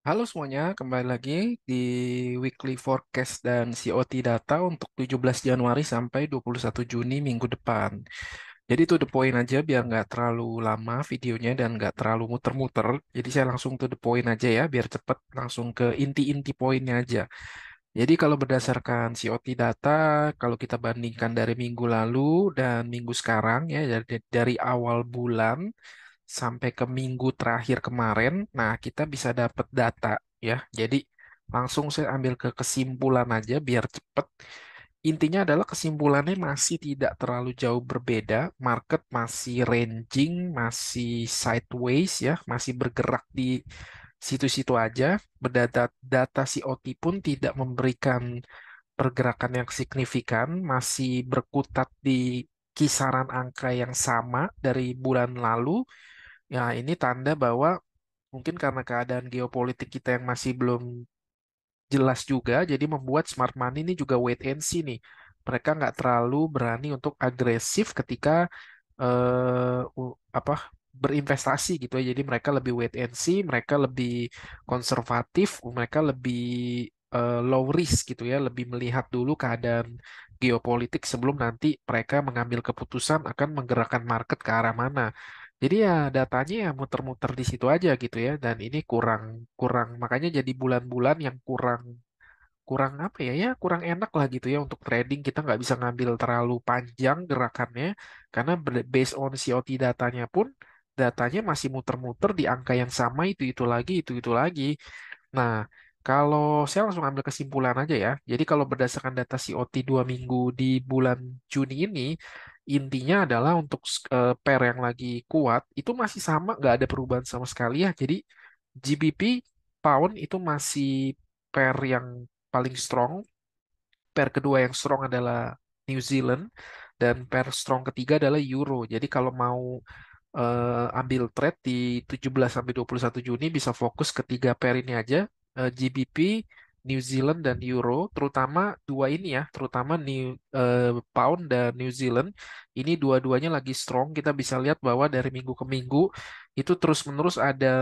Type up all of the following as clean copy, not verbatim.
Halo semuanya, kembali lagi di Weekly Forecast dan COT Data untuk 17 Januari sampai 21 Juni minggu depan. Jadi to the point aja biar nggak terlalu lama videonya dan nggak terlalu muter-muter. Jadi saya langsung to the point aja ya, biar cepet langsung ke inti-inti poinnya aja. Jadi kalau berdasarkan COT data, kalau kita bandingkan dari minggu lalu dan minggu sekarang ya, dari awal bulan sampai ke minggu terakhir kemarin, nah kita bisa dapat data ya. Jadi langsung saya ambil ke kesimpulan aja biar cepet. Intinya adalah kesimpulannya masih tidak terlalu jauh berbeda. Market masih ranging, masih sideways ya, masih bergerak di situ-situ aja. Berdata data COT pun tidak memberikan pergerakan yang signifikan, masih berkutat di kisaran angka yang sama dari bulan lalu. Ya, ini tanda bahwa mungkin karena keadaan geopolitik kita yang masih belum jelas juga, jadi membuat smart money ini juga wait and see nih. Mereka nggak terlalu berani untuk agresif ketika apa berinvestasi gitu ya. Jadi mereka lebih wait and see, mereka lebih konservatif, mereka lebih low risk gitu ya, lebih melihat dulu keadaan geopolitik sebelum nanti mereka mengambil keputusan akan menggerakkan market ke arah mana. Jadi ya datanya ya muter-muter di situ aja gitu ya, dan ini kurang kurang makanya jadi bulan-bulan yang kurang kurang apa ya ya kurang enak lah gitu ya untuk trading. Kita nggak bisa ngambil terlalu panjang gerakannya karena based on COT datanya pun datanya masih muter-muter di angka yang sama, itu lagi itu lagi. Nah, kalau saya langsung ambil kesimpulan aja ya. Jadi kalau berdasarkan data COT 2 minggu di bulan Juni ini, intinya adalah untuk pair yang lagi kuat itu masih sama, nggak ada perubahan sama sekali ya. Jadi GBP pound itu masih pair yang paling strong. Pair kedua yang strong adalah New Zealand dan pair strong ketiga adalah Euro. Jadi kalau mau ambil trade di 17 sampai 21 Juni bisa fokus ke tiga pair ini aja, GBP, New Zealand dan Euro, terutama dua ini ya, terutama Pound dan New Zealand. Ini dua-duanya lagi strong. Kita bisa lihat bahwa dari minggu ke minggu itu terus-menerus ada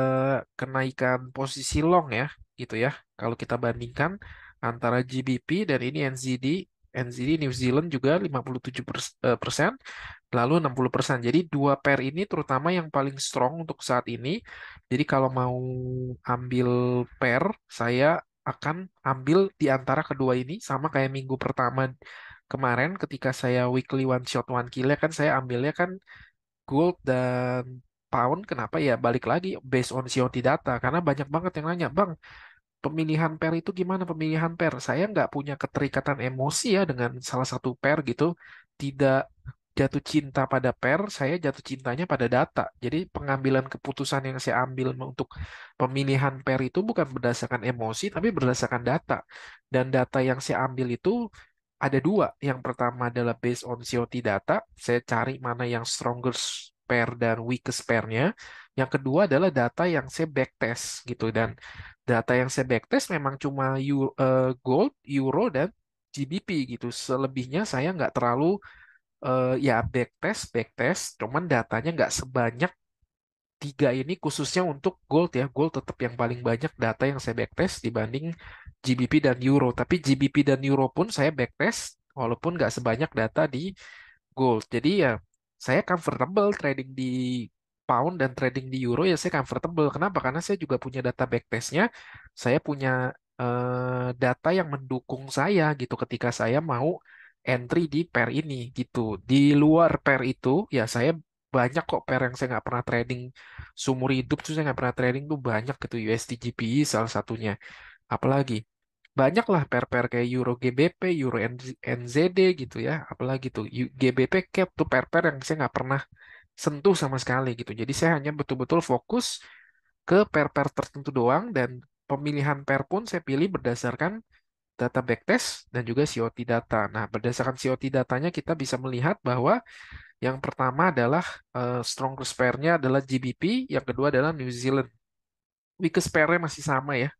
kenaikan posisi long ya, gitu ya. Kalau kita bandingkan antara GBP dan ini NZD, NZD New Zealand juga 57%, lalu 60%. Jadi dua pair ini terutama yang paling strong untuk saat ini. Jadi kalau mau ambil pair, saya akan ambil di antara kedua ini sama kayak minggu pertama kemarin ketika saya weekly one shot one kill kan saya ambilnya kan gold dan pound. Kenapa ya? Balik lagi based on COT data karena banyak banget yang nanya, "Bang, pemilihan pair itu gimana pemilihan pair?" Saya nggak punya keterikatan emosi ya dengan salah satu pair gitu. Tidak jatuh cinta pada pair, saya jatuh cintanya pada data. Jadi pengambilan keputusan yang saya ambil untuk pemilihan pair itu bukan berdasarkan emosi, tapi berdasarkan data. Dan data yang saya ambil itu ada dua. Yang pertama adalah based on COT data. Saya cari mana yang strongest pair dan weakest pairnya. Yang kedua adalah data yang saya backtest gitu. Dan data yang saya backtest memang cuma gold, euro, dan GBP gitu. Selebihnya saya nggak terlalu ya backtest, cuman datanya nggak sebanyak tiga ini khususnya untuk gold ya. Gold tetap yang paling banyak data yang saya backtest dibanding GBP dan euro. Tapi GBP dan euro pun saya backtest walaupun nggak sebanyak data di gold. Jadi ya saya comfortable trading di pound dan trading di euro, ya saya comfortable. Kenapa? Karena saya juga punya data backtestnya. Saya punya data yang mendukung saya gitu ketika saya mau entry di pair ini gitu. Di luar pair itu ya saya banyak kok pair yang saya nggak pernah trading seumur hidup tuh, saya nggak pernah trading tuh banyak gitu. USD GPI salah satunya. Apalagi banyak lah pair-pair kayak Euro GBP, Euro NZD gitu ya. Apalagi tuh GBP Cap tuh pair-pair yang saya nggak pernah sentuh sama sekali gitu. Jadi saya hanya betul-betul fokus ke pair-pair tertentu doang, dan pemilihan pair pun saya pilih berdasarkan data backtest dan juga COT data. Nah, berdasarkan COT datanya kita bisa melihat bahwa yang pertama adalah strongest pair-nya adalah GBP, yang kedua adalah New Zealand. Weakest pair-nya masih sama ya.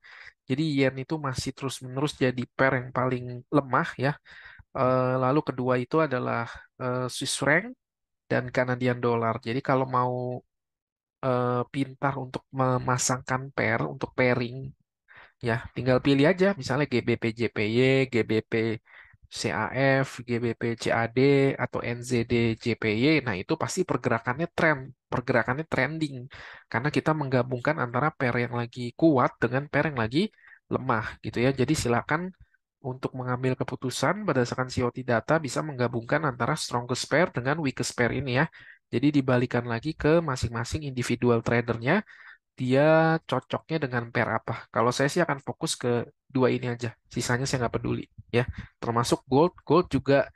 Jadi yen itu masih terus-menerus jadi pair yang paling lemah ya. Lalu kedua itu adalah Swiss franc dan Canadian dollar. Jadi kalau mau pintar untuk memasangkan pair untuk pairing Ya, tinggal pilih aja, misalnya GBP JPY, GBP CAF, GBP CAD, atau NZD JPY. Nah, itu pasti pergerakannya trending. Karena kita menggabungkan antara pair yang lagi kuat dengan pair yang lagi lemah gitu ya. Jadi silakan untuk mengambil keputusan berdasarkan COT data bisa menggabungkan antara strongest pair dengan weakest pair ini ya. Jadi dibalikan lagi ke masing-masing individual tradernya dia cocoknya dengan pair apa. Kalau saya sih akan fokus ke dua ini aja. Sisanya saya nggak peduli ya. Termasuk gold. Gold juga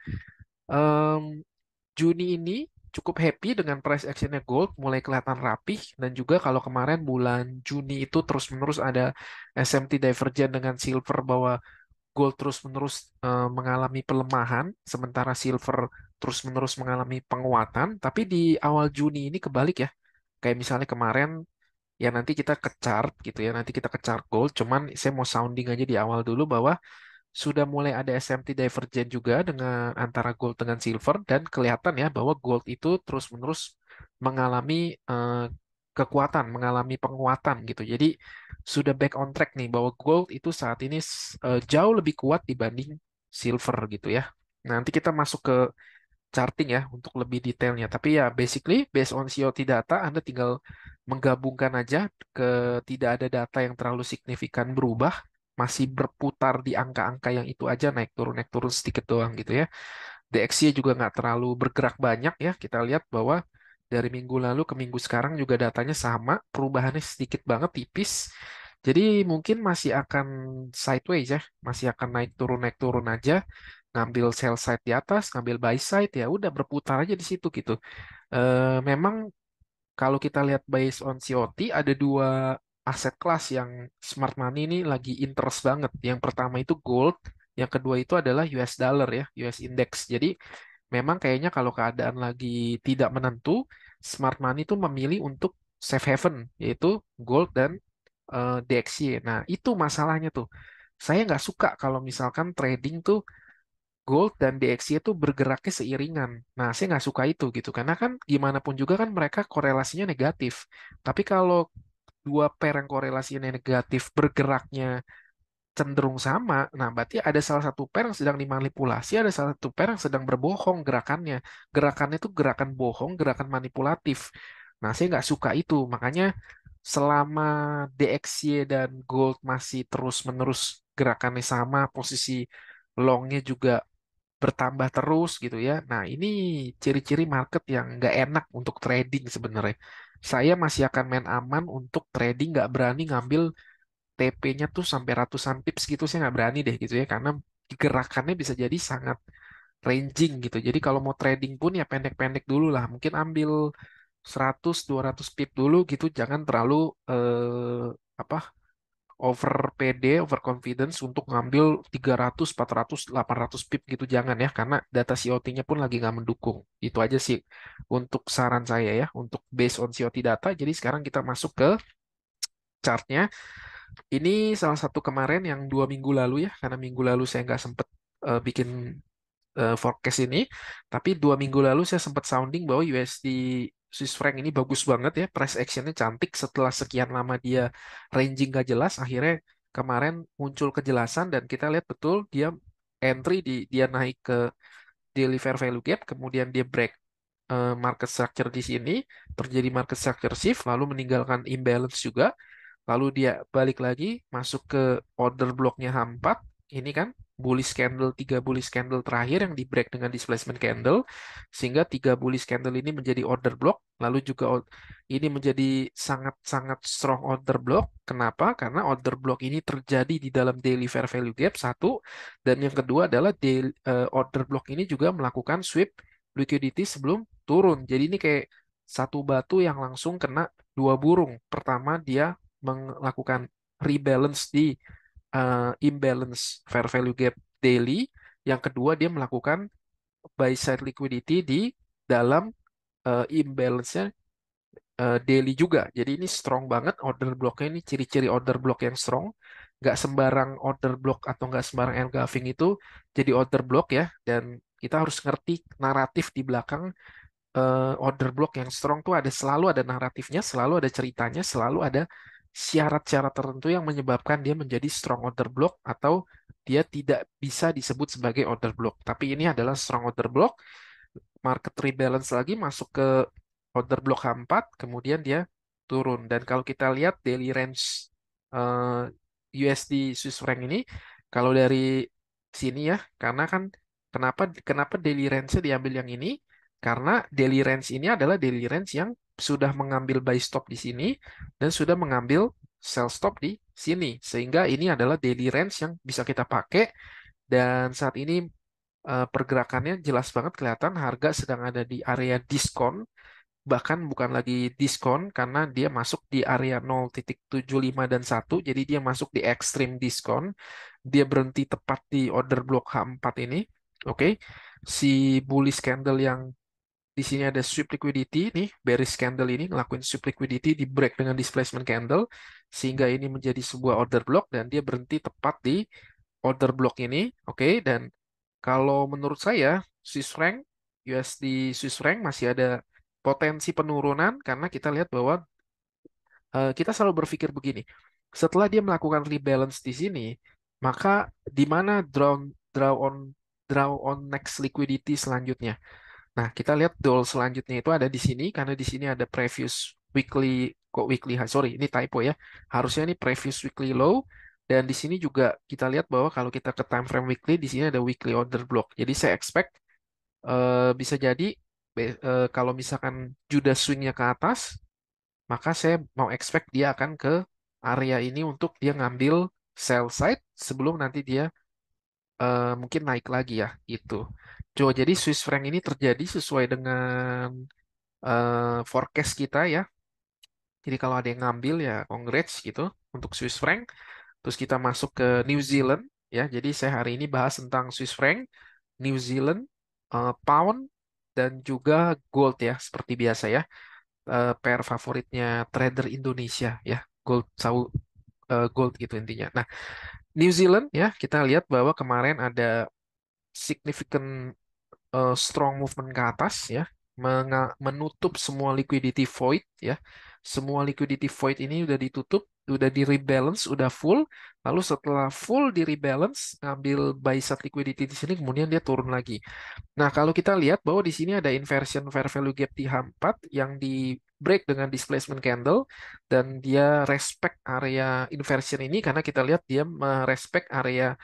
em, Juni ini cukup happy dengan price actionnya gold, mulai kelihatan rapih. Dan juga kalau kemarin bulan Juni itu terus-menerus ada SMT divergent dengan silver bahwa gold terus-menerus mengalami pelemahan, sementara silver terus-menerus mengalami penguatan. Tapi di awal Juni ini kebalik ya. Kayak misalnya kemarin ya nanti kita ke chart gitu ya, nanti kita ke chart gold. Cuman saya mau sounding aja di awal dulu bahwa sudah mulai ada SMT divergent juga dengan antara gold dengan silver dan kelihatan ya bahwa gold itu terus-menerus mengalami kekuatan, mengalami penguatan gitu. Jadi sudah back on track nih bahwa gold itu saat ini jauh lebih kuat dibanding silver gitu ya. Nanti kita masuk ke charting ya untuk lebih detailnya. Tapi ya basically based on COT data Anda tinggal menggabungkan aja ke tidak ada data yang terlalu signifikan berubah, masih berputar di angka-angka yang itu aja naik turun sedikit doang gitu ya. DXY juga nggak terlalu bergerak banyak ya. Kita lihat bahwa dari minggu lalu ke minggu sekarang juga datanya sama, perubahannya sedikit banget tipis. Jadi mungkin masih akan sideways ya, masih akan naik turun aja, ngambil sell side di atas, ngambil buy side ya udah berputar aja di situ gitu. Memang kalau kita lihat based on COT ada dua aset kelas yang smart money ini lagi interest banget. Yang pertama itu gold, yang kedua itu adalah US dollar ya, US index. Jadi memang kayaknya kalau keadaan lagi tidak menentu, smart money itu memilih untuk safe haven, yaitu gold dan DXY. Nah, itu masalahnya tuh. Saya nggak suka kalau misalkan trading tuh gold dan DXY itu bergeraknya seiringan. Nah, saya nggak suka itu gitu. Karena kan gimana pun juga kan mereka korelasinya negatif. Tapi kalau dua pair yang korelasinya negatif bergeraknya cenderung sama, nah berarti ada salah satu pair yang sedang dimanipulasi, ada salah satu pair yang sedang berbohong gerakannya. Gerakannya itu gerakan bohong, gerakan manipulatif. Nah, saya nggak suka itu. Makanya selama DXY dan Gold masih terus-menerus gerakannya sama, posisi longnya juga bertambah terus gitu ya. Nah, ini ciri-ciri market yang nggak enak untuk trading sebenarnya. Saya masih akan main aman untuk trading, nggak berani ngambil TP-nya tuh sampai ratusan pips gitu, saya nggak berani deh gitu ya, karena gerakannya bisa jadi sangat ranging gitu. Jadi kalau mau trading pun ya pendek-pendek dulu lah, mungkin ambil 100-200 pip dulu gitu, jangan terlalu apa over PD, over confidence untuk ngambil 300, 400, 800 pip gitu jangan ya, karena data COT-nya pun lagi nggak mendukung. Itu aja sih untuk saran saya ya, untuk based on COT data. Jadi sekarang kita masuk ke chartnya. Ini salah satu kemarin yang 2 minggu lalu ya, karena minggu lalu saya nggak sempet bikin forecast ini, tapi 2 minggu lalu saya sempat sounding bahwa USD Swiss franc ini bagus banget ya, price actionnya cantik setelah sekian lama dia ranging gak jelas, akhirnya kemarin muncul kejelasan dan kita lihat betul dia entry dia naik ke daily fair value gap, kemudian dia break market structure di sini, terjadi market structure shift, lalu meninggalkan imbalance juga. Lalu dia balik lagi masuk ke order blocknya H4. Ini kan bullish candle, 3 bullish candle terakhir yang di break dengan displacement candle. Sehingga 3 bullish candle ini menjadi order block. Lalu juga ini menjadi sangat-sangat strong order block. Kenapa? Karena order block ini terjadi di dalam daily fair value gap, satu. Dan yang kedua adalah order block ini juga melakukan sweep liquidity sebelum turun. Jadi ini kayak satu batu yang langsung kena dua burung. Pertama, dia melakukan rebalance di imbalance fair value gap daily. Yang kedua, dia melakukan buy side liquidity di dalam imbalance-nya daily juga. Jadi ini strong banget order blocknya, ini ciri-ciri order block yang strong. Nggak sembarang order block atau nggak sembarang engulfing itu jadi order block ya. Dan kita harus ngerti naratif di belakang order block yang strong tuh selalu ada naratifnya, selalu ada ceritanya, selalu ada syarat-syarat tertentu yang menyebabkan dia menjadi strong order block atau dia tidak bisa disebut sebagai order block. Tapi ini adalah strong order block, market rebalance lagi masuk ke order block H4, kemudian dia turun. Dan kalau kita lihat daily range USD Swiss franc ini, kalau dari sini ya, karena kan kenapa kenapa daily range-nya diambil yang ini? Karena daily range ini adalah daily range yang sudah mengambil buy stop di sini dan sudah mengambil sell stop di sini. Sehingga ini adalah daily range yang bisa kita pakai dan saat ini pergerakannya jelas banget kelihatan harga sedang ada di area diskon, bahkan bukan lagi diskon karena dia masuk di area 0,75 dan 1, jadi dia masuk di extreme diskon. Dia berhenti tepat di order block H4 ini. Oke. Si bullish candle yang di sini ada sweep liquidity nih, bearish candle ini ngelakuin sweep liquidity di break dengan displacement candle sehingga ini menjadi sebuah order block dan dia berhenti tepat di order block ini. Oke, dan kalau menurut saya Swiss franc USD Swiss franc masih ada potensi penurunan karena kita lihat bahwa kita selalu berpikir begini. Setelah dia melakukan rebalance di sini, maka di mana draw on draw on next liquidity selanjutnya? Nah, kita lihat doll selanjutnya itu ada di sini karena di sini ada previous weekly kok weekly high. Sorry, ini typo ya. Harusnya ini previous weekly low dan di sini juga kita lihat bahwa kalau kita ke time frame weekly di sini ada weekly order block. Jadi saya expect bisa jadi kalau misalkan Judah swingnya ke atas, maka saya mau expect dia akan ke area ini untuk dia ngambil sell side sebelum nanti dia mungkin naik lagi ya itu. Jadi Swiss franc ini terjadi sesuai dengan forecast kita ya. Jadi kalau ada yang ngambil ya congrats gitu untuk Swiss franc. Terus kita masuk ke New Zealand ya. Jadi saya hari ini bahas tentang Swiss franc, New Zealand, pound dan juga gold ya seperti biasa ya. Pair favoritnya trader Indonesia ya. Gold gitu intinya. Nah, New Zealand ya kita lihat bahwa kemarin ada significant strong movement ke atas ya, menutup semua liquidity void ya. Semua liquidity void ini udah ditutup, udah di rebalance, udah full. Lalu setelah full di rebalance, ngambil buy side liquidity di sini, kemudian dia turun lagi. Nah, kalau kita lihat bahwa di sini ada inversion fair value gap di H4 yang di break dengan displacement candle dan dia respect area inversion ini karena kita lihat dia merespek area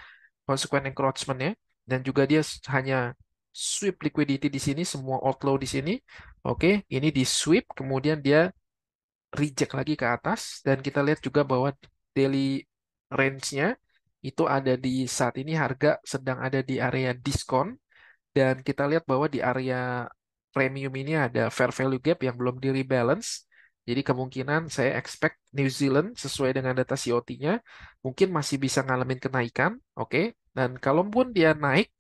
consequent encroachment ya dan juga dia hanya sweep liquidity di sini semua outflow di sini. Oke, ini di sweep kemudian dia reject lagi ke atas dan kita lihat juga bahwa daily range-nya itu ada di saat ini harga sedang ada di area diskon dan kita lihat bahwa di area premium ini ada fair value gap yang belum di rebalance. Jadi kemungkinan saya expect New Zealand sesuai dengan data COT-nya mungkin masih bisa ngalamin kenaikan, oke. Dan kalaupun dia naik,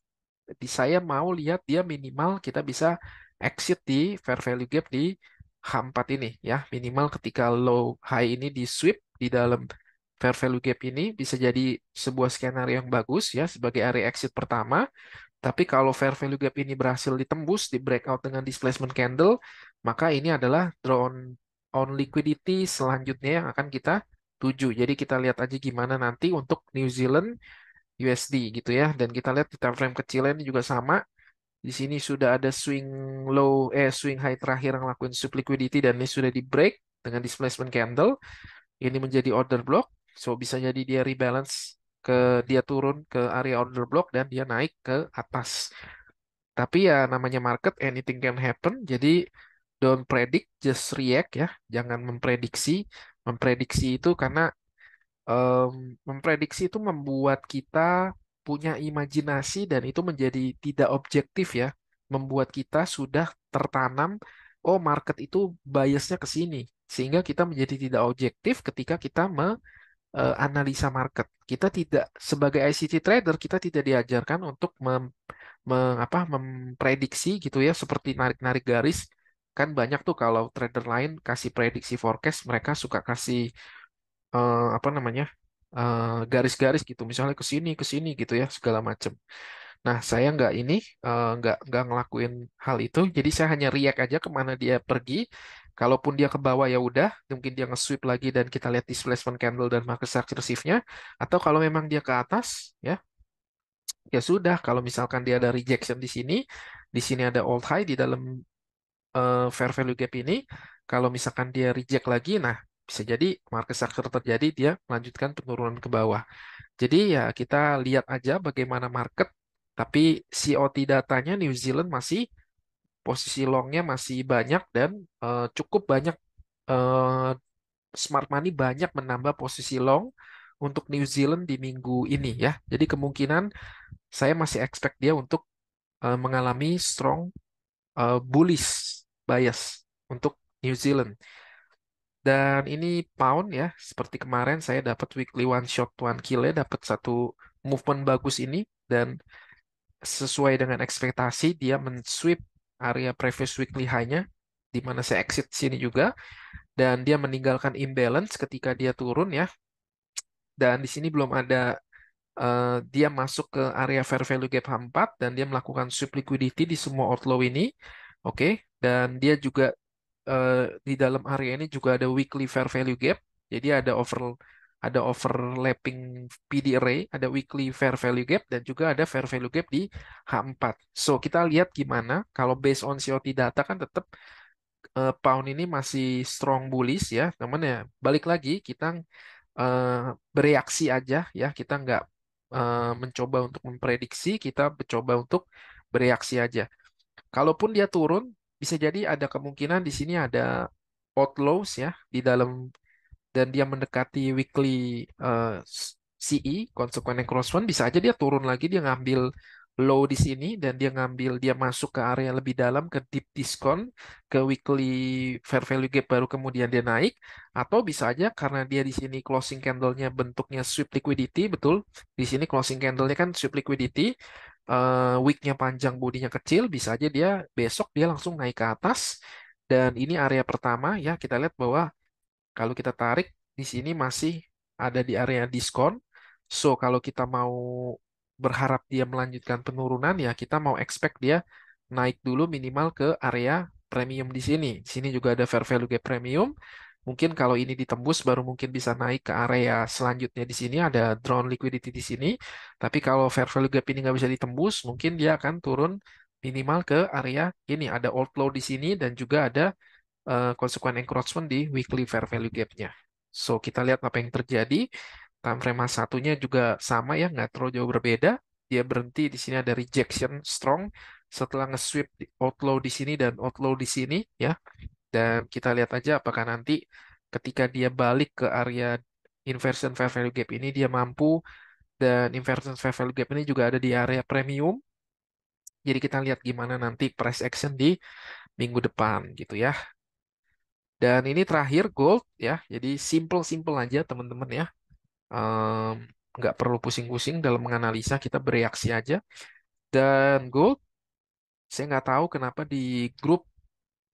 saya mau lihat dia minimal kita bisa exit di fair value gap di H4 ini ya. Minimal ketika low high ini di sweep di dalam fair value gap ini bisa jadi sebuah skenario yang bagus ya sebagai area exit pertama. Tapi kalau fair value gap ini berhasil ditembus di breakout dengan displacement candle, maka ini adalah draw on liquidity selanjutnya yang akan kita tuju. Jadi kita lihat aja gimana nanti untuk New Zealand USD gitu ya. Dan kita lihat di time frame kecilnya ini juga sama. Di sini sudah ada swing high terakhir yang lakuin sub liquidity dan ini sudah di break dengan displacement candle. Ini menjadi order block. So bisa jadi dia rebalance dia turun ke area order block dan dia naik ke atas. Tapi ya namanya market anything can happen. Jadi don't predict, just react ya. Jangan memprediksi. Memprediksi itu karena memprediksi itu membuat kita punya imajinasi dan itu menjadi tidak objektif ya. Membuat kita sudah tertanam, oh market itu biasnya ke sini. Sehingga kita menjadi tidak objektif ketika kita analisa market. Kita tidak sebagai ICT trader kita tidak diajarkan untuk memprediksi gitu ya seperti narik-narik garis. Kan banyak tuh kalau trader lain kasih prediksi forecast mereka suka kasih apa namanya garis-garis gitu misalnya ke sini gitu ya segala macam. Nah, saya nggak nggak ngelakuin hal itu. Jadi saya hanya react aja kemana dia pergi Kalaupun dia ke bawah ya udah, mungkin dia nge-sweep lagi dan kita lihat displacement candle dan market structure shift-nya. Atau kalau memang dia ke atas, ya ya sudah. Kalau misalkan dia ada rejection di sini ada old high di dalam fair value gap ini. Kalau misalkan dia reject lagi, nah bisa jadi market structure terjadi dia melanjutkan penurunan ke bawah. Jadi ya kita lihat aja bagaimana market. Tapi COT datanya New Zealand masih posisi longnya masih banyak dan cukup banyak eh, smart money banyak menambah posisi long untuk New Zealand di minggu ini ya. Jadi kemungkinan saya masih expect dia untuk mengalami strong bullish bias untuk New Zealand. Dan ini pound ya, seperti kemarin saya dapat weekly one shot one kill ya, dapat satu movement bagus ini dan sesuai dengan ekspektasi dia men-sweep area previous weekly high-nya di mana saya exit sini juga dan dia meninggalkan imbalance ketika dia turun ya. Dan di sini belum ada dia masuk ke area fair value gap H4 dan dia melakukan sweep liquidity di semua outflow ini. Oke, dan dia juga di dalam area ini juga ada weekly fair value gap. Jadi ada overlapping PD array, ada weekly fair value gap dan juga ada fair value gap di H4. So, kita lihat gimana kalau based on COT data kan tetap pound ini masih strong bullish ya. Namun ya balik lagi kita eh, bereaksi aja ya. Kita nggak mencoba untuk memprediksi, kita mencoba untuk bereaksi aja. Kalaupun dia turun, bisa jadi ada kemungkinan di sini ada outflows ya di dalam dan dia mendekati weekly CE, consequent encroachment, bisa aja dia turun lagi, dia ngambil low di sini dan dia masuk ke area lebih dalam ke deep discount ke weekly fair value gap baru kemudian dia naik atau bisa aja karena dia di sini closing candle-nya bentuknya sweep liquidity betul di sini closing candle-nya kan sweep liquidity wick-nya panjang bodinya kecil bisa aja dia besok dia langsung naik ke atas dan ini area pertama ya kita lihat bahwa kalau kita tarik di sini masih ada di area diskon. So, kalau kita mau berharap dia melanjutkan penurunan ya kita mau expect dia naik dulu minimal ke area premium di sini. Di sini juga ada fair value gap premium. Mungkin kalau ini ditembus baru mungkin bisa naik ke area selanjutnya di sini ada drawn liquidity di sini. Tapi kalau fair value gap ini nggak bisa ditembus, mungkin dia akan turun minimal ke area ini ada outflow di sini dan juga ada konsekuen encroachment di weekly fair value gap-nya. So, kita lihat apa yang terjadi. Time frame satunya juga sama ya, nggak terlalu jauh berbeda. Dia berhenti di sini ada rejection strong setelah nge-sweep outflow di sini dan outflow di sini ya. Dan kita lihat aja apakah nanti ketika dia balik ke area inversion fair value gap ini dia mampu dan inversion fair value gap ini juga ada di area premium. Jadi kita lihat gimana nanti price action di minggu depan gitu ya. Dan ini terakhir gold ya. Jadi simple-simple aja teman-teman ya. Ehm, nggak perlu pusing-pusing dalam menganalisa, kita bereaksi aja. Dan gold, saya nggak tahu kenapa di grup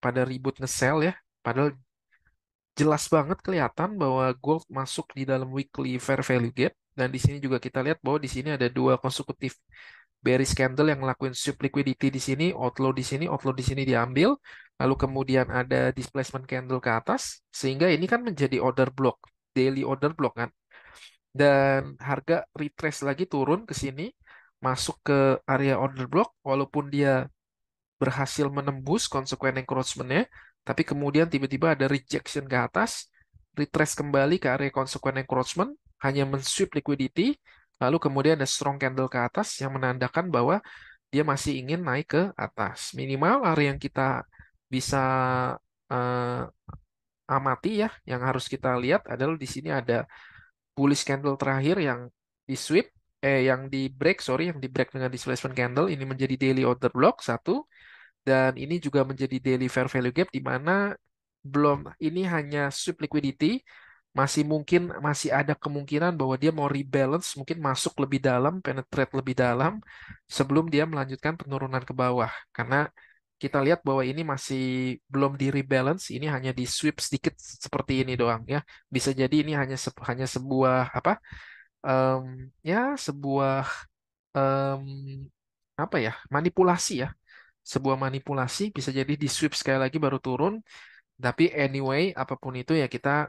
pada ribut nge-sell ya. Padahal jelas banget kelihatan bahwa gold masuk di dalam weekly fair value gap. Dan di sini juga kita lihat bahwa di sini ada dua konsekutif bearish candle yang ngelakuin sweep liquidity di sini, outflow di sini diambil, lalu kemudian ada displacement candle ke atas, sehingga ini kan menjadi order block, daily order block kan. Dan harga retrace lagi turun ke sini, masuk ke area order block, walaupun dia berhasil menembus konsekuen encroachment-nya, tapi kemudian tiba-tiba ada rejection ke atas, retrace kembali ke area konsekuen encroachment, hanya men-sweep liquidity, lalu kemudian ada strong candle ke atas yang menandakan bahwa dia masih ingin naik ke atas. Minimal area yang kita bisa eh, amati ya, yang harus kita lihat adalah di sini ada bullish candle terakhir yang di sweep, yang di break, sorry, yang di break dengan displacement candle, ini menjadi daily order block, satu. Dan ini juga menjadi daily fair value gap di mana belum ini hanya sweep liquidity, masih ada kemungkinan bahwa dia mau rebalance, mungkin masuk lebih dalam, penetrate lebih dalam sebelum dia melanjutkan penurunan ke bawah. Karena kita lihat bahwa ini masih belum di rebalance, ini hanya di sweep sedikit seperti ini doang ya. Bisa jadi ini hanya sebuah apa? em, ya sebuah em, apa ya manipulasi ya sebuah manipulasi bisa jadi di sweep sekali lagi baru turun Tapi anyway, apapun itu ya kita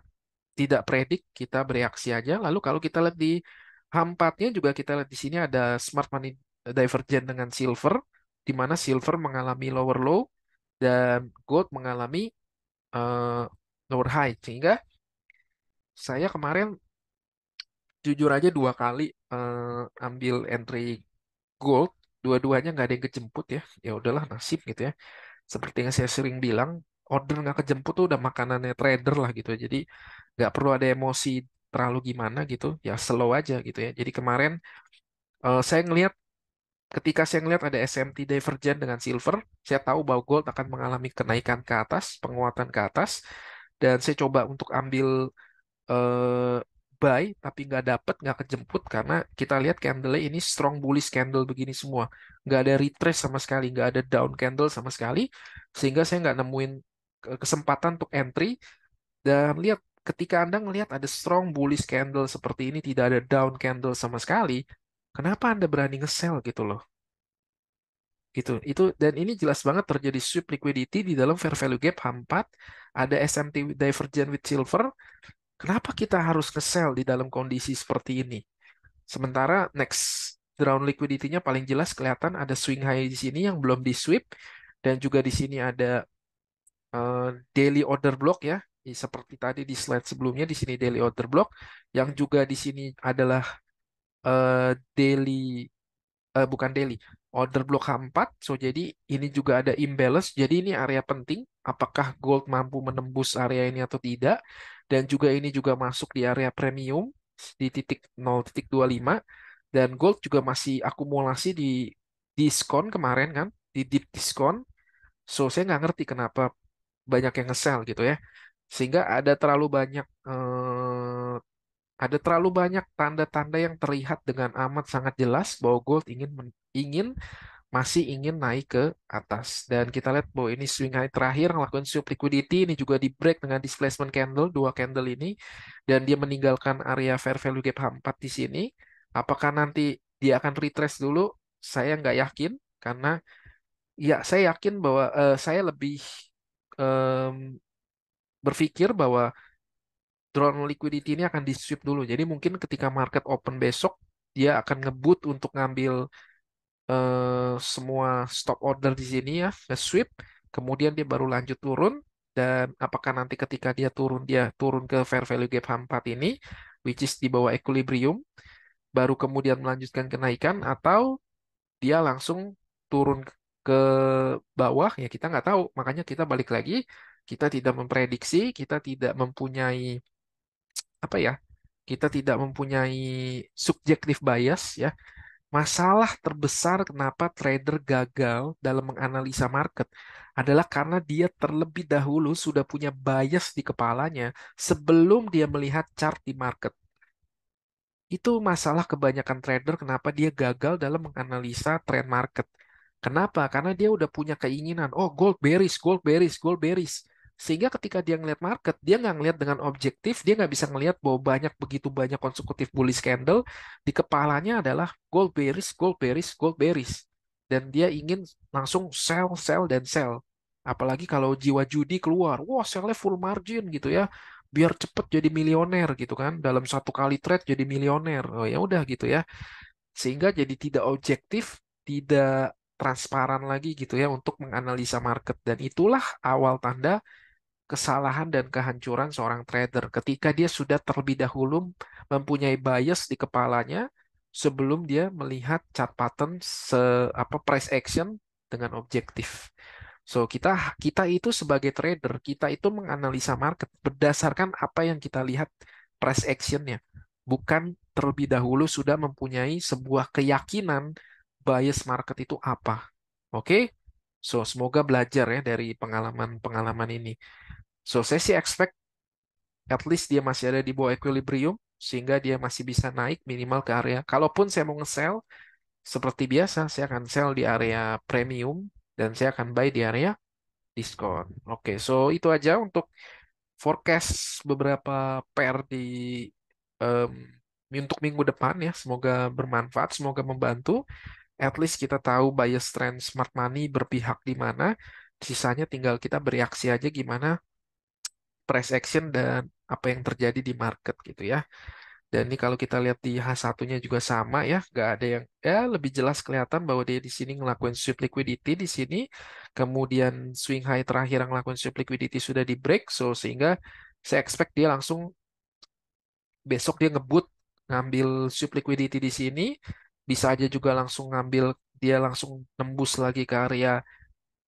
tidak predik, kita bereaksi aja. Lalu kalau kita lihat di H4-nya juga kita lihat di sini ada smart money divergent dengan silver, di mana silver mengalami lower low dan gold mengalami eh, lower high. Sehingga saya kemarin jujur aja dua kali ambil entry gold, dua-duanya nggak ada yang kejemput ya. Ya udahlah nasib gitu ya. Seperti yang saya sering bilang, order nggak kejemput tuh udah makanannya trader lah gitu ya. Jadi nggak perlu ada emosi terlalu gimana gitu, ya slow aja gitu ya. Jadi kemarin saya ngelihat ketika saya ngelihat ada SMT divergent dengan silver, saya tahu bahwa gold akan mengalami kenaikan ke atas, penguatan ke atas, dan saya coba untuk ambil eh, buy tapi nggak dapet, nggak kejemput karena kita lihat candle ini strong bullish candle begini semua, nggak ada retrace sama sekali, nggak ada down candle sama sekali, sehingga saya nggak nemuin kesempatan untuk entry. Dan lihat, ketika Anda ngelihat ada strong bullish candle seperti ini, tidak ada down candle sama sekali, kenapa Anda berani nge-sell gitu loh? Itu dan ini jelas banget terjadi sweep liquidity di dalam fair value gap H4, ada SMT divergent with silver. Kenapa kita harus nge-sell di dalam kondisi seperti ini? Sementara next round liquidity-nya paling jelas kelihatan ada swing high di sini yang belum di sweep, dan juga di sini ada daily order block ya. Seperti tadi di slide sebelumnya, di sini daily order block, yang juga di sini adalah daily, bukan daily, order block H4. So jadi ini juga ada imbalance. Jadi ini area penting. Apakah gold mampu menembus area ini atau tidak? Dan juga ini juga masuk di area premium di titik 0,25. Dan gold juga masih akumulasi di diskon kemarin kan, di deep diskon. So saya nggak ngerti kenapa banyak yang nge-sell gitu ya. Sehingga ada terlalu banyak tanda-tanda yang terlihat dengan amat sangat jelas bahwa gold masih ingin naik ke atas. Dan kita lihat bahwa ini swing high terakhir ngelakuin sweep liquidity, ini juga di break dengan displacement candle, dua candle ini, dan dia meninggalkan area fair value gap H4 di sini. Apakah nanti dia akan retrace dulu? Saya nggak yakin, karena ya saya yakin bahwa saya lebih em, berpikir bahwa drone liquidity ini akan di sweep dulu. Jadi mungkin ketika market open besok, dia akan ngebut untuk ngambil semua stop order di sini ya, nge-sweep, kemudian dia baru lanjut turun. Dan apakah nanti ketika dia turun ke fair value gap H4 ini, which is di bawah equilibrium, baru kemudian melanjutkan kenaikan, atau dia langsung turun ke bawah, ya kita nggak tahu. Makanya kita balik lagi, kita tidak memprediksi, kita tidak mempunyai apa ya, kita tidak mempunyai subjektif bias ya. Masalah terbesar kenapa trader gagal dalam menganalisa market adalah karena dia terlebih dahulu sudah punya bias di kepalanya sebelum dia melihat chart di market. Itu masalah kebanyakan trader kenapa dia gagal dalam menganalisa trend market. Kenapa? Karena dia udah punya keinginan, oh gold bearish, gold bearish, gold bearish. Sehingga ketika dia ngeliat market, dia nggak ngeliat dengan objektif, dia nggak bisa ngeliat bahwa begitu banyak konsekutif bullish candle, di kepalanya adalah gold bearish, gold bearish, gold bearish. Dan dia ingin langsung sell, sell, dan sell. Apalagi kalau jiwa judi keluar, wah sellnya full margin gitu ya, biar cepet jadi milioner gitu kan, dalam satu kali trade jadi milioner. Oh ya udah gitu ya, sehingga jadi tidak objektif, tidak transparan lagi gitu ya untuk menganalisa market. Dan itulah awal tanda kesalahan dan kehancuran seorang trader ketika dia sudah terlebih dahulu mempunyai bias di kepalanya sebelum dia melihat chart pattern price action dengan objektif. So, kita kita itu sebagai trader, kita itu menganalisa market berdasarkan apa yang kita lihat price actionnya, bukan terlebih dahulu sudah mempunyai sebuah keyakinan bias market itu apa. Oke? So, semoga belajar ya dari pengalaman-pengalaman ini. So, saya sih expect at least dia masih ada di bawah equilibrium sehingga dia masih bisa naik minimal ke area. Kalaupun saya mau nge-sell, seperti biasa, saya akan sell di area premium dan saya akan buy di area diskon. Oke, so itu aja untuk forecast beberapa pair di em, untuk minggu depan ya. Semoga bermanfaat, semoga membantu. At least kita tahu bias trend smart money berpihak di mana. Sisanya tinggal kita bereaksi aja gimana price action dan apa yang terjadi di market gitu ya. Dan ini kalau kita lihat di H1-nya juga sama ya, nggak ada yang ya lebih jelas kelihatan bahwa dia di sini ngelakuin sweep liquidity di sini, kemudian swing high terakhir yang ngelakuin sweep liquidity sudah di break, so sehingga saya expect dia langsung besok dia ngebut ngambil sweep liquidity di sini, bisa aja juga langsung ngambil dia langsung nembus lagi ke area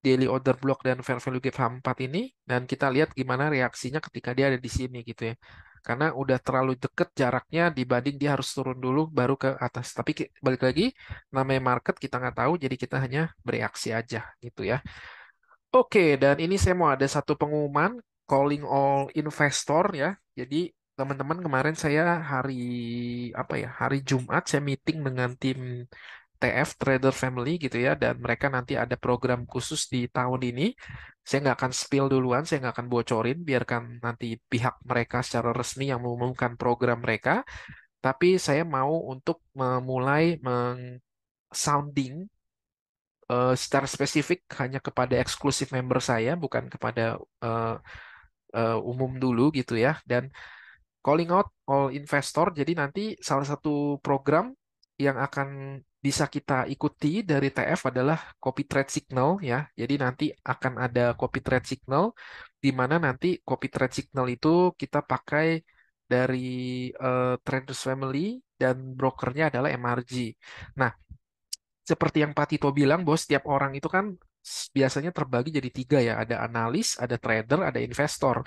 daily order block dan fair value gap H4 ini dan kita lihat gimana reaksinya ketika dia ada di sini gitu ya. Karena udah terlalu deket jaraknya dibanding dia harus turun dulu baru ke atas. Tapi balik lagi namanya market kita nggak tahu jadi kita hanya bereaksi aja gitu ya. Oke, dan ini saya mau ada satu pengumuman calling all investor ya. Jadi teman-teman kemarin saya hari apa ya hari Jumat saya meeting dengan tim TF Trader Family gitu ya dan mereka nanti ada program khusus di tahun ini. Saya nggak akan spill duluan, saya nggak akan bocorin, biarkan nanti pihak mereka secara resmi yang mengumumkan program mereka. Tapi saya mau untuk memulai sounding secara spesifik hanya kepada eksklusif member saya, bukan kepada eh, umum dulu gitu ya. Dan calling out all investor. Jadi nanti salah satu program yang akan bisa kita ikuti dari TF adalah copy trade signal ya. Jadi nanti akan ada copy trade signal di mana nanti copy trade signal itu kita pakai dari Traders Family dan brokernya adalah MRG. Nah, seperti yang Pak Tito bilang, bos, setiap orang itu kan biasanya terbagi jadi tiga ya. Ada analis, ada trader, ada investor.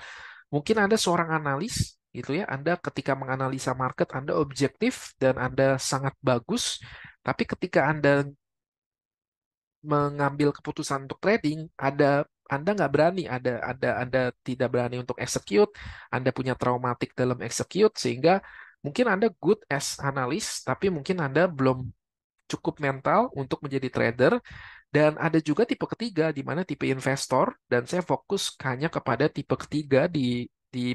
Mungkin Anda seorang analis, gitu ya. Anda ketika menganalisa market, Anda objektif dan Anda sangat bagus. Tapi ketika Anda mengambil keputusan untuk trading, Anda nggak berani, Anda tidak berani untuk execute, Anda punya traumatik dalam execute, sehingga mungkin Anda good as analis, tapi mungkin Anda belum cukup mental untuk menjadi trader. Dan ada juga tipe ketiga, di mana tipe investor, dan saya fokus hanya kepada tipe ketiga di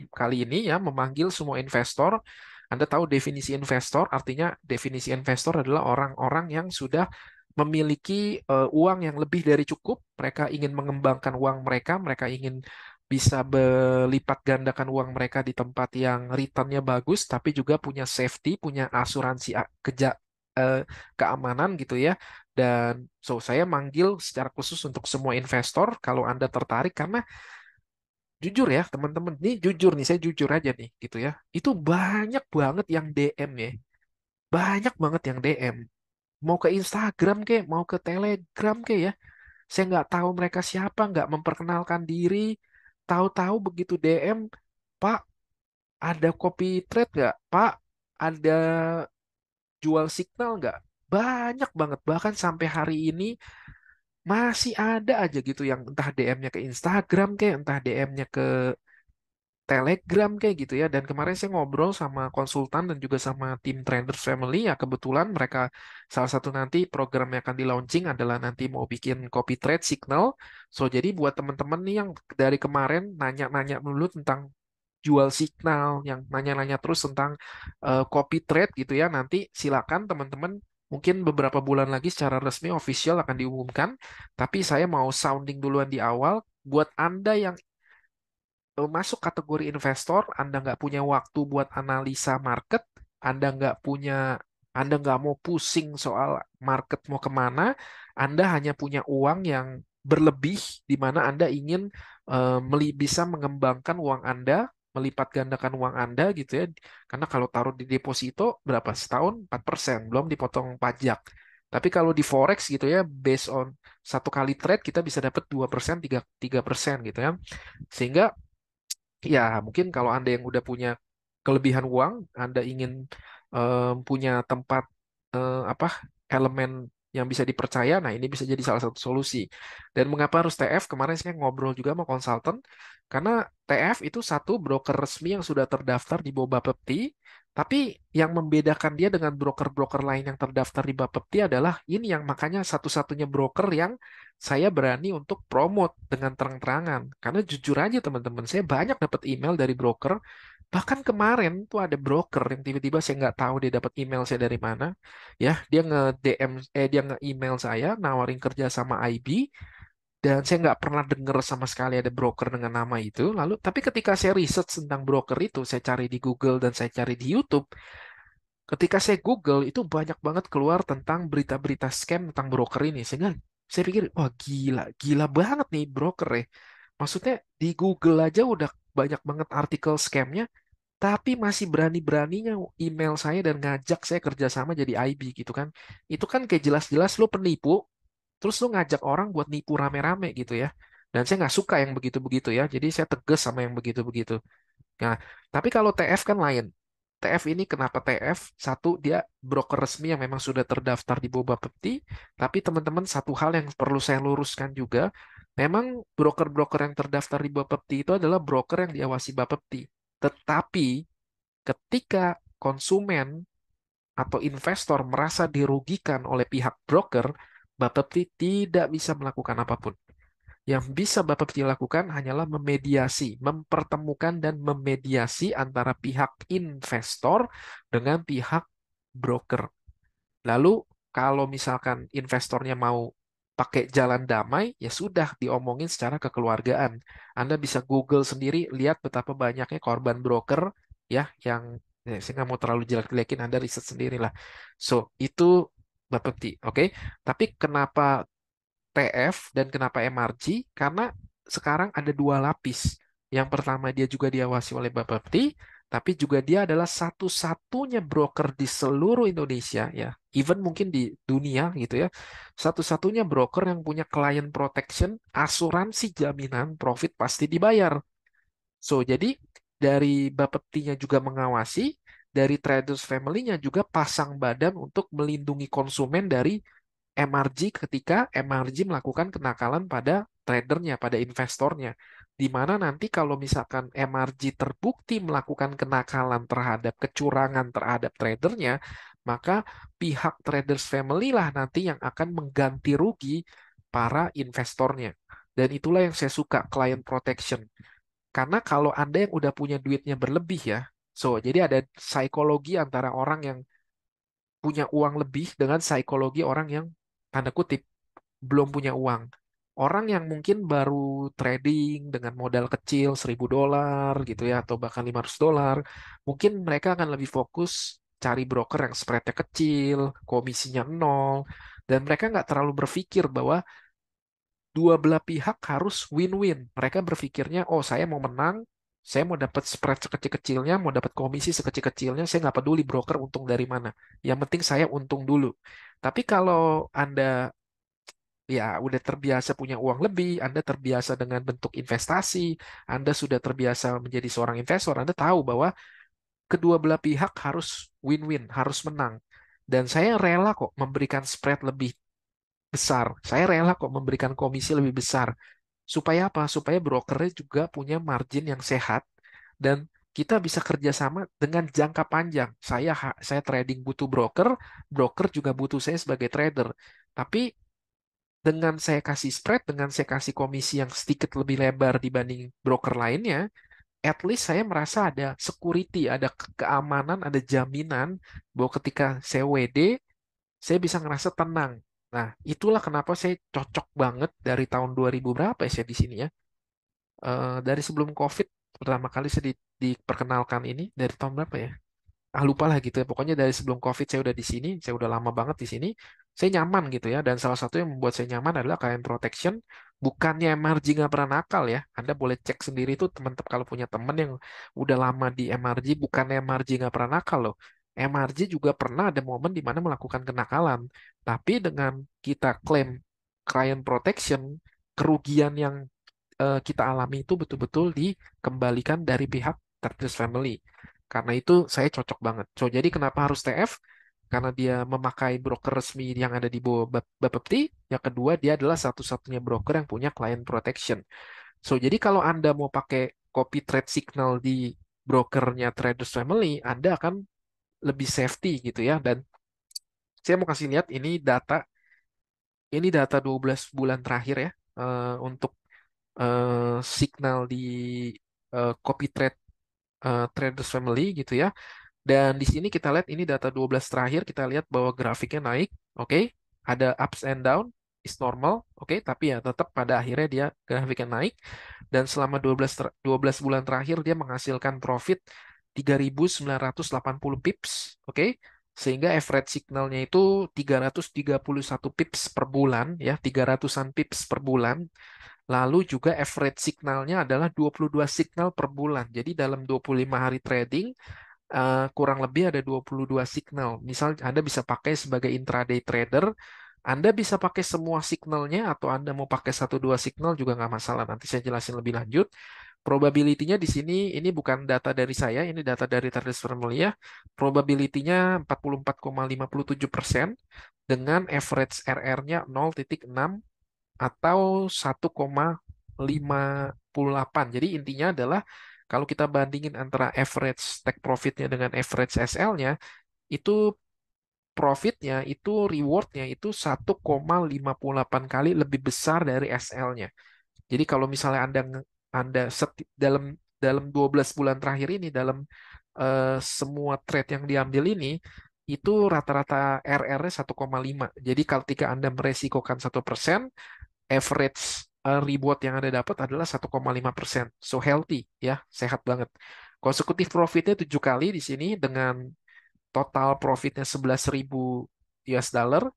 kali ini ya, memanggil semua investor. Anda tahu definisi investor, artinya definisi investor adalah orang-orang yang sudah memiliki uang yang lebih dari cukup, mereka ingin mengembangkan uang mereka, mereka ingin bisa berlipat gandakan uang mereka di tempat yang returnnya bagus, tapi juga punya safety, punya asuransi eh, keamanan gitu ya. Dan so saya manggil secara khusus untuk semua investor kalau Anda tertarik karena jujur ya teman-teman, nih jujur nih saya jujur aja nih gitu ya. Itu banyak banget yang DM ya. Banyak banget yang DM. Mau ke Instagram kek, mau ke Telegram kek ya. Saya nggak tahu mereka siapa, nggak memperkenalkan diri. Tahu-tahu begitu DM, Pak, ada copy trade nggak? Pak, ada jual signal nggak? Banyak banget, bahkan sampai hari ini masih ada aja gitu yang entah DM-nya ke Instagram kayak entah DM-nya ke Telegram kayak gitu ya. Dan kemarin saya ngobrol sama konsultan dan juga sama tim Traders Family ya kebetulan mereka salah satu nanti program yang akan di launching adalah nanti mau bikin copy trade signal. So jadi buat teman-teman nih yang dari kemarin nanya-nanya dulu tentang jual signal, yang nanya-nanya terus tentang copy trade gitu ya. Nanti silakan teman-teman mungkin beberapa bulan lagi secara resmi official akan diumumkan. Tapi saya mau sounding duluan di awal buat Anda yang masuk kategori investor, Anda nggak punya waktu buat analisa market, Anda nggak mau pusing soal market mau kemana, Anda hanya punya uang yang berlebih di mana Anda ingin bisa mengembangkan uang Anda, melipat gandakan uang Anda gitu ya. Karena kalau taruh di deposito berapa? Setahun 4%, belum dipotong pajak. Tapi kalau di forex gitu ya, based on satu kali trade kita bisa dapat 2%, 3% gitu ya. Sehingga ya, mungkin kalau Anda yang udah punya kelebihan uang, Anda ingin punya tempat apa elemen yang bisa dipercaya, nah ini bisa jadi salah satu solusi. Dan mengapa harus TF? Kemarin saya ngobrol juga sama konsultan, karena TF itu satu broker resmi yang sudah terdaftar di bawah Bapepti, tapi yang membedakan dia dengan broker-broker lain yang terdaftar di Bapepti adalah ini yang makanya satu-satunya broker yang saya berani untuk promote dengan terang-terangan. Karena jujur aja teman-teman, saya banyak dapat email dari broker. Bahkan kemarin tuh ada broker yang tiba-tiba saya nggak tahu dia dapat email saya dari mana. Ya, dia nge-DM, dia nge-email saya nawarin kerja sama IB. Dan saya nggak pernah dengar sama sekali ada broker dengan nama itu. Lalu, tapi ketika saya research tentang broker itu, saya cari di Google dan saya cari di YouTube. Ketika saya Google, itu banyak banget keluar tentang berita-berita scam tentang broker ini. Sehingga saya pikir, wah gila, gila banget nih broker ya. Maksudnya di Google aja udah banyak banget artikel scamnya, tapi masih berani-beraninya email saya dan ngajak saya kerjasama jadi IB gitu kan. Itu kan kayak jelas-jelas lu penipu, terus lu ngajak orang buat nipu rame-rame gitu ya. Dan saya nggak suka yang begitu-begitu ya. Jadi saya tegas sama yang begitu-begitu. Nah, tapi kalau TF kan lain. TF ini kenapa TF? Satu, dia broker resmi yang memang sudah terdaftar di Boba Pepti. Tapi teman-teman, satu hal yang perlu saya luruskan juga, memang broker-broker yang terdaftar di Bapepti itu adalah broker yang diawasi Bapepti. Tetapi ketika konsumen atau investor merasa dirugikan oleh pihak broker, Bapepti tidak bisa melakukan apapun. Yang bisa Bapepti lakukan hanyalah memediasi, mempertemukan dan memediasi antara pihak investor dengan pihak broker. Lalu kalau misalkan investornya mau pakai jalan damai, ya sudah diomongin secara kekeluargaan. Anda bisa Google sendiri, lihat betapa banyaknya korban broker ya yang saya nggak mau terlalu jelek-jelekin, Anda riset sendirilah. So, itu Bapepti, oke? Tapi kenapa TF dan kenapa MRG? Karena sekarang ada dua lapis. Yang pertama dia juga diawasi oleh Bapepti, tapi juga dia adalah satu-satunya broker di seluruh Indonesia ya, even mungkin di dunia gitu ya. Satu-satunya broker yang punya client protection, asuransi jaminan profit pasti dibayar. So, jadi dari Bapeptinya juga mengawasi, dari Traders Family-nya juga pasang badan untuk melindungi konsumen dari MRG ketika MRG melakukan kenakalan pada tradernya, pada investornya. Di mana nanti kalau misalkan MRG terbukti melakukan kenakalan terhadap kecurangan terhadap tradernya, maka pihak Traders Family lah nanti yang akan mengganti rugi para investornya. Dan itulah yang saya suka, client protection. Karena kalau Anda yang udah punya duitnya berlebih ya, so jadi ada psikologi antara orang yang punya uang lebih dengan psikologi orang yang tanda kutip belum punya uang. Orang yang mungkin baru trading dengan modal kecil $1.000 gitu ya atau bahkan $500, mungkin mereka akan lebih fokus cari broker yang spreadnya kecil, komisinya nol, dan mereka nggak terlalu berpikir bahwa dua belah pihak harus win-win. Mereka berpikirnya, oh saya mau menang, saya mau dapat spread sekecil-kecilnya, mau dapat komisi sekecil-kecilnya, saya nggak peduli broker untung dari mana. Yang penting saya untung dulu. Tapi kalau Anda ya udah terbiasa punya uang lebih, Anda terbiasa dengan bentuk investasi, Anda sudah terbiasa menjadi seorang investor, Anda tahu bahwa kedua belah pihak harus win-win, harus menang. Dan saya rela kok memberikan spread lebih besar. Saya rela kok memberikan komisi lebih besar. Supaya apa? Supaya brokernya juga punya margin yang sehat dan kita bisa kerjasama dengan jangka panjang. Saya trading butuh broker, broker juga butuh saya sebagai trader. Tapi dengan saya kasih spread, dengan saya kasih komisi yang sedikit lebih lebar dibanding broker lainnya, at least saya merasa ada security, ada keamanan, ada jaminan bahwa ketika saya WD, saya bisa ngerasa tenang. Nah, itulah kenapa saya cocok banget dari tahun 2000 berapa ya saya di sini ya. Dari sebelum COVID, pertama kali saya diperkenalkan ini, dari tahun berapa ya? Lupa lah gitu ya. Pokoknya dari sebelum COVID saya udah di sini, saya udah lama banget di sini. Saya nyaman gitu ya. Dan salah satu yang membuat saya nyaman adalah client protection. Bukannya MRG nggak pernah nakal ya. Anda boleh cek sendiri tuh teman-teman kalau punya teman yang udah lama di MRG, bukan MRG nggak pernah nakal loh. MRG juga pernah ada momen di mana melakukan kenakalan. Tapi dengan kita klaim client protection, kerugian yang kita alami itu betul-betul dikembalikan dari pihak Traders Family. Karena itu saya cocok banget. So, jadi kenapa harus TF? Karena dia memakai broker resmi yang ada di bawah Bapepti. Yang kedua, dia adalah satu-satunya broker yang punya client protection. So, jadi kalau Anda mau pakai copy trade signal di brokernya Traders Family, Anda akan lebih safety gitu ya. Dan saya mau kasih lihat ini data 12 bulan terakhir ya untuk signal di copy trade Traders Family gitu ya. Dan di sini kita lihat ini data 12 terakhir, kita lihat bahwa grafiknya naik, oke? Ada ups and down. is normal, oke, tapi ya tetap pada akhirnya dia grafiknya naik dan selama 12 bulan terakhir dia menghasilkan profit 3.980 pips, oke. Sehingga average signalnya itu 331 pips per bulan ya, 300-an pips per bulan. Lalu juga average signalnya adalah 22 signal per bulan. Jadi dalam 25 hari trading kurang lebih ada 22 signal. Misal Anda bisa pakai sebagai intraday trader, Anda bisa pakai semua signalnya atau Anda mau pakai satu dua signal juga nggak masalah. Nanti saya jelasin lebih lanjut. Probability-nya di sini ini bukan data dari saya, ini data dari Traders Family ya. Probability-nya 44,57% dengan average RR-nya 0,6 atau 1,58. Jadi intinya adalah kalau kita bandingin antara average take profitnya dengan average SL-nya, itu profitnya, itu rewardnya itu 1,58 kali lebih besar dari SL-nya. Jadi kalau misalnya Anda dalam dalam 12 bulan terakhir ini, dalam semua trade yang diambil ini, itu rata-rata RR-nya 1,5. Jadi ketika Anda meresikokan 1%, average reward yang Anda dapat adalah 1,5%. So healthy ya, sehat banget. Konsekutif profitnya 7 kali di sini dengan total profitnya 11.000 US dollar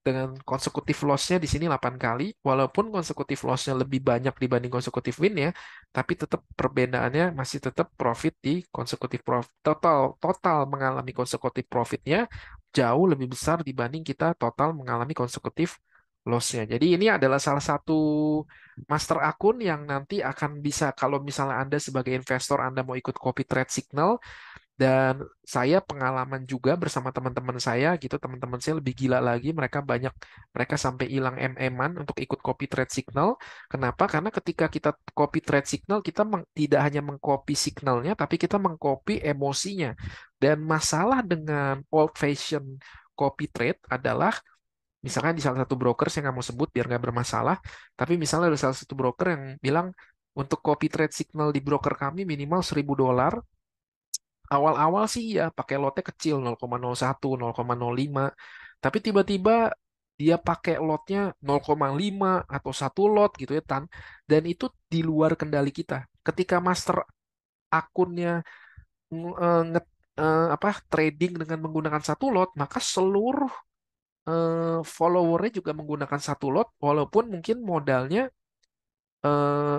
dengan konsekutif loss-nya di sini 8 kali. Walaupun konsekutif loss-nya lebih banyak dibanding konsekutif win-nya, tapi tetap perbedaannya masih tetap profit di konsekutif profit. Total mengalami konsekutif profitnya jauh lebih besar dibanding kita total mengalami konsekutif loss-nya. Jadi ini adalah salah satu master akun yang nanti akan bisa, kalau misalnya Anda sebagai investor Anda mau ikut copy trade signal, dan saya pengalaman juga bersama teman-teman saya gitu, teman-teman saya lebih gila lagi, mereka sampai hilang MM-an untuk ikut copy trade signal. Kenapa? Karena ketika kita copy trade signal, kita tidak hanya mengcopy signalnya, tapi kita mengcopy emosinya. Dan masalah dengan old fashion copy trade adalah, misalkan di salah satu broker, saya nggak mau sebut biar nggak bermasalah, tapi misalnya ada salah satu broker yang bilang untuk copy trade signal di broker kami minimal $1.000. Awal-awal sih ya pakai lotnya kecil 0,01, 0,05. Tapi tiba-tiba dia pakai lotnya 0,5 atau satu lot gitu ya dan itu di luar kendali kita. Ketika master akunnya trading dengan menggunakan satu lot, maka seluruh followernya juga menggunakan satu lot walaupun mungkin modalnya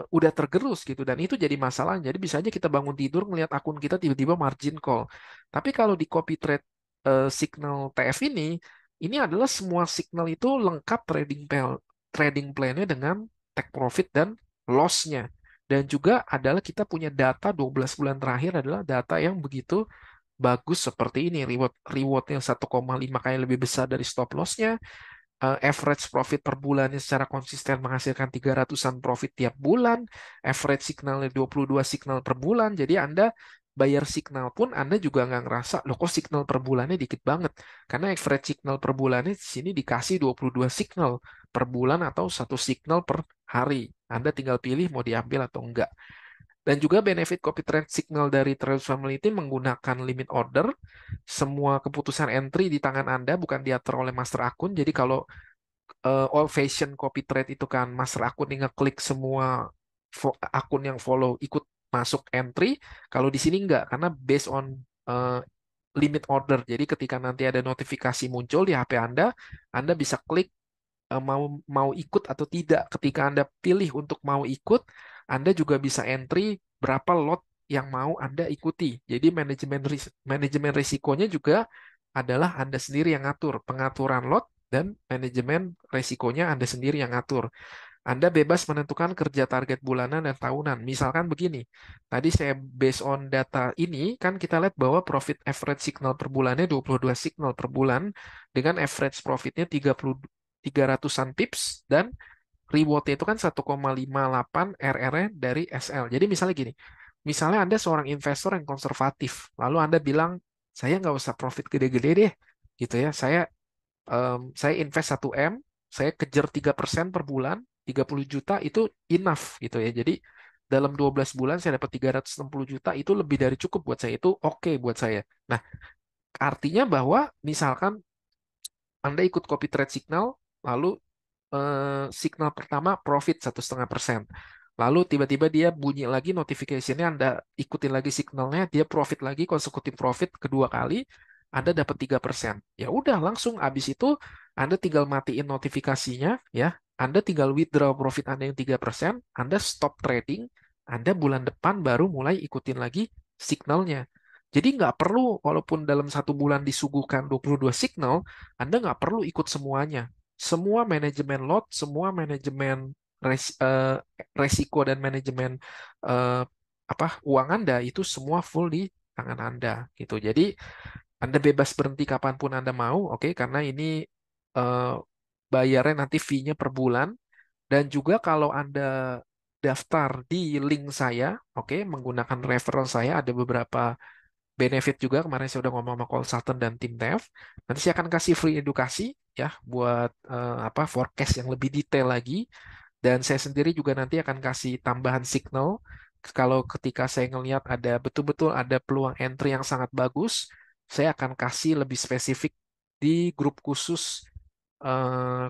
udah tergerus gitu, dan itu jadi masalah. Jadi bisa aja kita bangun tidur ngelihat akun kita tiba-tiba margin call. Tapi kalau di copy trade signal TF ini adalah semua signal itu lengkap trading plan-nya dengan take profit dan loss-nya. Dan juga adalah kita punya data 12 bulan terakhir adalah data yang begitu bagus seperti ini. Rewardnya 1,5 kali lebih besar dari stop loss-nya, average profit per bulannya secara konsisten menghasilkan 300-an profit tiap bulan, average signalnya 22 signal per bulan, jadi Anda bayar signal pun Anda juga nggak ngerasa, loh kok signal per bulannya dikit banget, karena average signal per bulannya di sini dikasih 22 signal per bulan atau satu signal per hari. Anda tinggal pilih mau diambil atau enggak. Dan juga benefit copy trade signal dari Trade Family itu menggunakan limit order. Semua keputusan entry di tangan Anda, bukan diatur oleh master akun. Jadi kalau old fashion copy trade itu kan master akun yang ngeklik semua akun yang follow ikut masuk entry. Kalau di sini enggak, karena based on uh, limit order. Jadi ketika nanti ada notifikasi muncul di HP Anda bisa klik mau mau ikut atau tidak. Ketika Anda pilih untuk mau ikut, Anda juga bisa entry berapa lot yang mau Anda ikuti. Jadi manajemen risikonya juga adalah Anda sendiri yang ngatur. Pengaturan lot dan manajemen risikonya Anda sendiri yang ngatur. Anda bebas menentukan kerja target bulanan dan tahunan. Misalkan begini, tadi saya based on data ini, kan kita lihat bahwa profit average signal per bulannya 22 signal per bulan, dengan average profitnya 300-an pips, dan rewardnya itu kan 1,58 RR dari SL. Jadi misalnya gini, misalnya Anda seorang investor yang konservatif, lalu Anda bilang, saya nggak usah profit gede-gede deh, gitu ya. Saya invest 1 M, saya kejar 3% per bulan, 30 juta itu enough gitu ya. Jadi dalam 12 bulan saya dapat 360 juta, itu lebih dari cukup buat saya, itu oke buat saya. Nah, artinya bahwa misalkan Anda ikut copy trade signal, lalu signal pertama profit 1,5%. Lalu tiba-tiba dia bunyi lagi notification-nya, Anda ikutin lagi signalnya, dia profit lagi, konsekutif profit kedua kali, Anda dapat 3%. Ya udah langsung habis itu Anda tinggal matiin notifikasinya ya. Anda tinggal withdraw profit Anda yang 3%, Anda stop trading, Anda bulan depan baru mulai ikutin lagi signalnya. Jadi nggak perlu, walaupun dalam satu bulan disuguhkan 22 signal, Anda nggak perlu ikut semuanya. Semua manajemen lot, semua manajemen resiko dan manajemen eh, apa uang Anda itu semua full di tangan Anda gitu. Jadi Anda bebas berhenti kapanpun Anda mau, oke? Karena ini eh, bayarnya nanti fee-nya per bulan dan juga kalau Anda daftar di link saya, oke, menggunakan referral saya ada beberapa benefit juga. Kemarin saya udah ngomong sama konsultan dan tim dev. Nanti saya akan kasih free edukasi ya buat apa forecast yang lebih detail lagi. Dan saya sendiri juga nanti akan kasih tambahan signal kalau ketika saya ngelihat ada betul-betul ada peluang entry yang sangat bagus, saya akan kasih lebih spesifik di grup khusus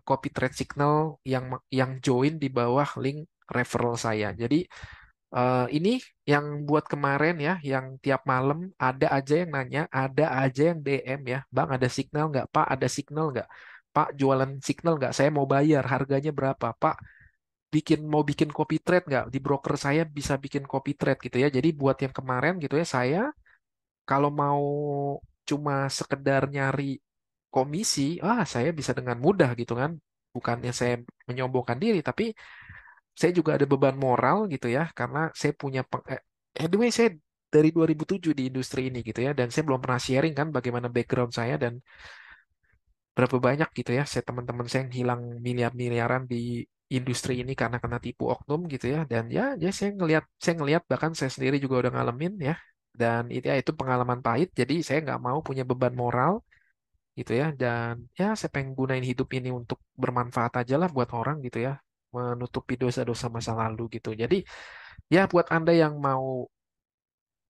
copy trade signal yang join di bawah link referral saya. Jadi ini yang buat kemarin ya, yang tiap malam ada aja yang nanya, ada aja yang DM ya, Bang ada signal nggak? Pak ada signal nggak? Pak jualan signal nggak? Saya mau bayar, harganya berapa? Pak mau bikin copy trade nggak? Di broker saya bisa bikin copy trade gitu ya. Jadi buat yang kemarin gitu ya, saya kalau mau cuma sekedar nyari komisi, saya bisa dengan mudah gitu kan. Bukannya saya menyombongkan diri, tapi saya juga ada beban moral gitu ya, karena saya punya anyway saya dari 2007 di industri ini gitu ya, dan saya belum pernah sharing kan bagaimana background saya dan berapa banyak gitu ya, saya teman-teman saya yang hilang miliar-miliaran di industri ini karena kena tipu oknum gitu ya, dan ya saya ngelihat bahkan saya sendiri juga udah ngalamin ya, dan itu ya itu pengalaman pahit, jadi saya nggak mau punya beban moral gitu ya, dan ya saya pengen gunain hidup ini untuk bermanfaat aja lah buat orang gitu ya, menutupi dosa-dosa masa lalu gitu. Jadi ya, buat Anda yang mau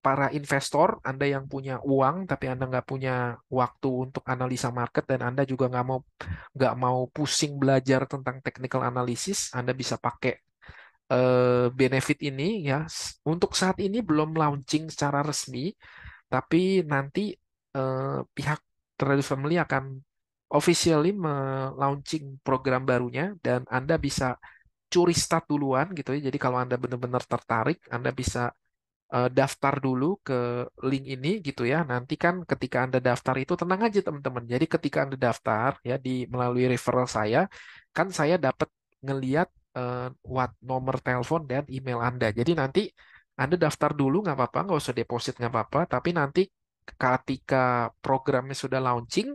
para investor, Anda yang punya uang tapi Anda nggak punya waktu untuk analisa market dan Anda juga nggak mau pusing belajar tentang technical analysis, Anda bisa pakai benefit ini ya. Untuk saat ini belum launching secara resmi, tapi nanti pihak Trade Family akan officially launching program barunya dan Anda bisa curi start duluan gitu ya. Jadi kalau Anda benar-benar tertarik, Anda bisa daftar dulu ke link ini gitu ya. Nanti kan ketika Anda daftar itu tenang aja teman-teman. Jadi ketika Anda daftar ya di melalui referral saya, kan saya dapat ngeliat nomor telepon dan email Anda. Jadi nanti Anda daftar dulu nggak apa-apa, nggak usah deposit nggak apa-apa. Tapi nanti ketika programnya sudah launching,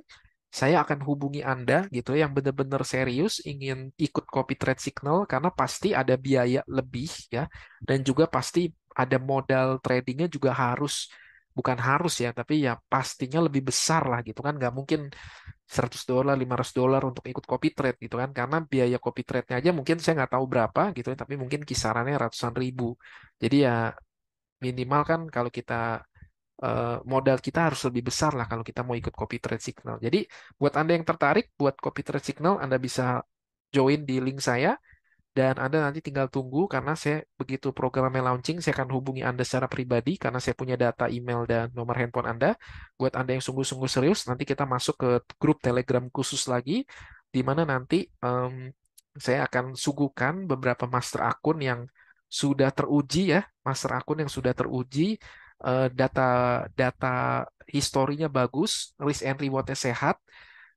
saya akan hubungi Anda gitu yang benar-benar serius ingin ikut copy trade signal karena pasti ada biaya lebih ya dan juga pasti ada modal tradingnya juga bukan harus ya, tapi ya pastinya lebih besar lah gitu kan. Nggak mungkin $100, $500 untuk ikut copy trade gitu kan. Karena biaya copy trade-nya aja mungkin saya nggak tahu berapa gitu ya, tapi mungkin kisarannya ratusan ribu. Jadi ya minimal kan kalau kita modal kita harus lebih besar lah kalau kita mau ikut copy trade signal. Jadi buat Anda yang tertarik buat copy trade signal, Anda bisa join di link saya dan Anda nanti tinggal tunggu karena saya begitu programnya launching, saya akan hubungi Anda secara pribadi karena saya punya data email dan nomor handphone Anda. Buat Anda yang sungguh-sungguh serius, nanti kita masuk ke grup Telegram khusus lagi, di mana nanti saya akan suguhkan beberapa master akun yang sudah teruji ya, master akun yang sudah teruji, data data historinya bagus, risk and rewardnya sehat,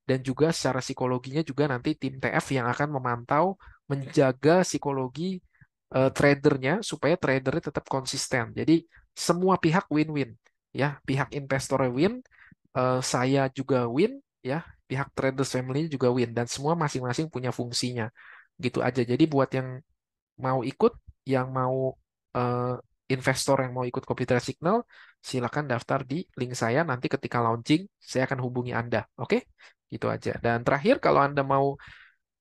dan juga secara psikologinya juga nanti tim TF yang akan memantau menjaga psikologi tradernya supaya tradernya tetap konsisten. Jadi semua pihak win-win ya, pihak investor win, saya juga win ya, pihak traders family juga win dan semua masing-masing punya fungsinya. Gitu aja. Jadi buat yang mau ikut, yang mau eh, investor yang mau ikut Copy Trade Signal, silakan daftar di link saya. Nanti ketika launching, saya akan hubungi Anda. Oke? Gitu aja. Dan terakhir, kalau Anda mau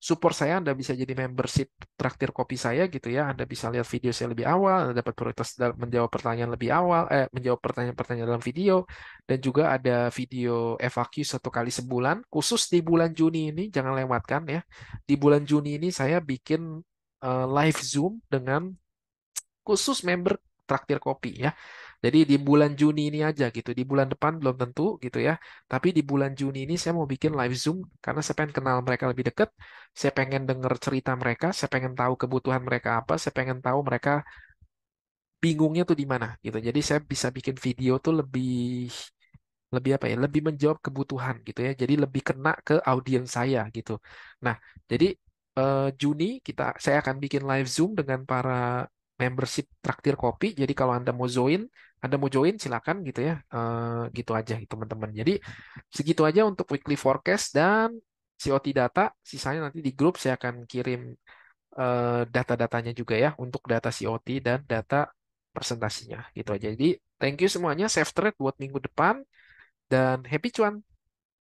support saya, Anda bisa jadi membership traktir kopi saya gitu ya. Anda bisa lihat video saya lebih awal, Anda dapat prioritas dalam menjawab pertanyaan lebih awal, menjawab pertanyaan-pertanyaan dalam video, dan juga ada video FAQ 1 kali sebulan, khusus di bulan Juni ini, jangan lewatkan ya. Di bulan Juni ini saya bikin live Zoom dengan khusus member traktir kopi ya. Jadi di bulan Juni ini aja gitu. Di bulan depan belum tentu gitu ya. Tapi di bulan Juni ini saya mau bikin live Zoom karena saya pengen kenal mereka lebih dekat. Saya pengen denger cerita mereka. Saya pengen tahu kebutuhan mereka apa. Saya pengen tahu mereka bingungnya tuh di mana gitu. Jadi saya bisa bikin video tuh lebih lebih apa ya, lebih menjawab kebutuhan gitu ya, jadi lebih kena ke audiens saya gitu. Nah, jadi Juni saya akan bikin live Zoom dengan para membership traktir kopi. Jadi kalau anda mau join silakan gitu ya. Gitu aja gitu teman-teman. Jadi segitu aja untuk weekly forecast dan COT data. Sisanya nanti di grup saya akan kirim data-datanya juga ya, untuk data COT dan data presentasinya gitu aja. Jadi thank you semuanya, safe trade buat minggu depan dan happy cuan.